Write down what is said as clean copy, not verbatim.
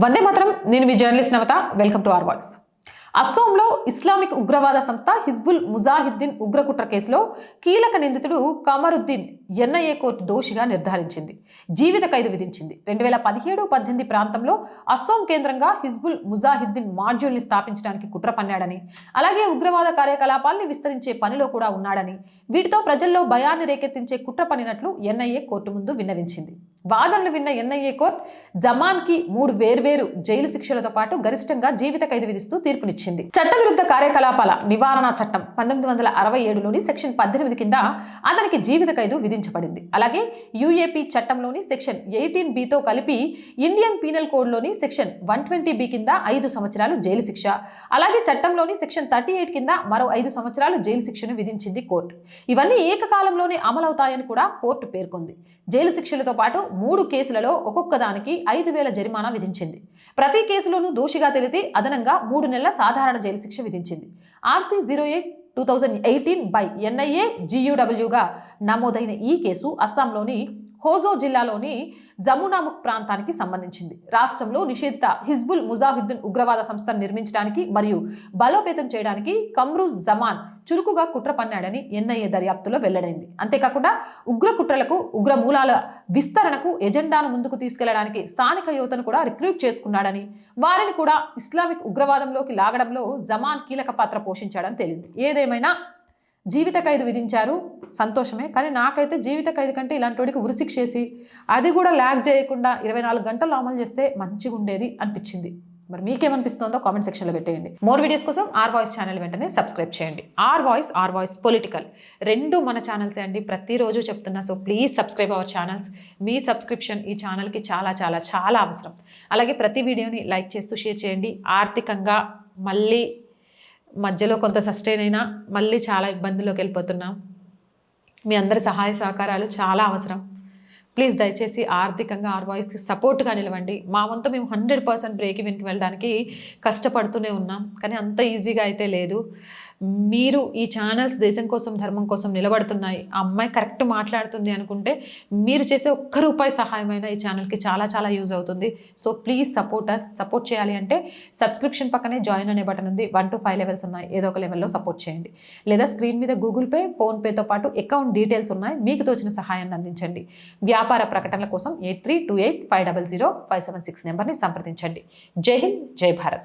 వందే మాత్రం. నేను మీ journalist Navata. Welcome to our voice. అస్సోంలో ఇస్లామిక్ ఉగ్రవాద సంస్థ హిజ్బుల్ ముజాహిద్దీన్ ఉగ్రకుట్ర కేసులో కీలక నిందితుడు కమరుద్దీన్ ఎన్ఐఏ కోర్టు దోషిగా నిర్ధారించింది, జీవిత ఖైదు విధించింది. 2017-18 ప్రాంతంలో అస్సోం కేంద్రంగా హిజ్బుల్ ముజాహిద్దీన్ మాడ్యూల్ని స్థాపించడానికి కుట్ర పన్నాడని, అలాగే ఉగ్రవాద కార్యకలాపాల్ని విస్తరించే పనిలో కూడా ఉన్నాడని, వీటితో ప్రజల్లో భయాన్ని రేకెత్తించే కుట్ర పన్నినట్లు ఎన్ఐఏ కోర్టు ముందు విన్నవించింది. వాదనలు విన్న ఎన్ఐఏ కోర్టు జమాన్కి 3 వేర్వేరు జైలు శిక్షలతో పాటు గరిష్టంగా జీవిత ఖైదు విధిస్తూ తీర్పునిచ్చింది. చట్టవిరుద్ధ కార్యకలాపాల నివారణ చట్టం 1967లోని సెక్షన్ 18 కింద అతనికి జీవిత ఖైదు విధించబడింది. అలాగే యుఏపీ చట్టంలోని సెక్షన్ 18Bతో కలిపి ఇండియన్ పీనల్ కోడ్లోని సెక్షన్ 120B కింద 5 సంవత్సరాలు జైలు శిక్ష, అలాగే చట్టంలోని సెక్షన్ 38 కింద మరో 5 సంవత్సరాలు జైలు శిక్షను విధించింది కోర్టు. ఇవన్నీ ఏకకాలంలోనే అమలవుతాయని కూడా కోర్టు పేర్కొంది. జైలు శిక్షలతో పాటు 3 కేసులలో ఒక్కొక్క దానికి 5,000 జరిమానా విధించింది. ప్రతి కేసులోనూ దోషిగా తేలితే అదనంగా 3 నెలల సాధారణ జైలు శిక్ష విధించింది. RC-08/2018 బై NIA GUWగా నమోదైన ఈ కేసు అస్సాంలోని హోజో జిల్లాలోని జమునాముక్ ప్రాంతానికి సంబంధించింది. రాష్ట్రంలో నిషేధిత హిజ్బుల్ ముజాహిద్దీన్ ఉగ్రవాద సంస్థను నిర్మించడానికి మరియు బలోపేతం చేయడానికి కమ్రూజ్ జమాన్ చురుకుగా కుట్ర పన్నాడని ఎన్ఐఏ దర్యాప్తులో వెల్లడైంది. అంతేకాకుండా ఉగ్ర కుట్రలకు, ఉగ్ర మూలాల విస్తరణకు ఎజెండాను ముందుకు తీసుకెళ్లడానికి స్థానిక యువతను కూడా రిక్రూట్ చేసుకున్నాడని, వారిని కూడా ఇస్లామిక్ ఉగ్రవాదంలోకి లాగడంలో జమాన్ కీలక పాత్ర పోషించాడని తేలింది. ఏదేమైనా జీవిత ఖైదు విధించారు, సంతోషమే. కానీ నాకైతే జీవిత ఖైదు కంటే ఇలాంటి వాడికి ఉరిశిక్ష చేసి అది కూడా ల్యాగ్ చేయకుండా 24 గంటలు అమలు చేస్తే మంచిగా ఉండేది అనిపించింది. మరి మీకేమనిపిస్తుందో కామెంట్ సెక్షన్లో పెట్టేయండి. మోర్ వీడియోస్ కోసం ఆర్ వాయిస్ ఛానల్ వెంటనే సబ్స్క్రైబ్ చేయండి. ఆర్ వాయిస్ పొలిటికల్ 2 మన ఛానల్సే అండి, ప్రతిరోజు చెప్తున్నా. So please subscribe our channels. Me subscription ఈ ఛానల్కి చాలా చాలా చాలా అవసరం. అలాగే ప్రతి వీడియోని లైక్ చేస్తూ షేర్ చేయండి. ఆర్థికంగా మళ్ళీ మధ్యలో కొంత సస్టైన్ అయినా మళ్ళీ చాలా ఇబ్బందుల్లోకి వెళ్ళిపోతున్నాం. మీ అందరి సహాయ సహకారాలు చాలా అవసరం. ప్లీజ్ దయచేసి ఆర్థికంగా ఆర్ వాయిస్కి సపోర్ట్గా నిలవండి. మా వంతు మేము 100% బ్రేక్ ఈవెన్కి వెళ్ళడానికి కష్టపడుతూనే ఉన్నాం, కానీ అంత ఈజీగా అయితే లేదు. మీరు ఈ ఛానల్స్ దేశం కోసం, ధర్మం కోసం నిలబడుతున్నాయి, ఆ అమ్మాయి కరెక్ట్ మాట్లాడుతుంది అనుకుంటే మీరు చేసే ₹1 సహాయమైన ఈ ఛానల్కి చాలా చాలా యూజ్ అవుతుంది. So please support us. సపోర్ట్ చేయాలి అంటే సబ్స్క్రిప్షన్ పక్కనే జాయిన్ అనే బటన్ ఉంది. 1 to 5 లెవెల్స్ ఉన్నాయి. ఏదో ఒక లెవెల్లో సపోర్ట్ చేయండి. లేదా స్క్రీన్ మీద గూగుల్ పే, ఫోన్పేతో పాటు అకౌంట్ డీటెయిల్స్ ఉన్నాయి. మీకు తోచిన సహాయాన్ని అందించండి. వ్యాపార ప్రకటనల కోసం 8328500576 నెంబర్ని సంప్రదించండి. జై హింద్, జై భారత్.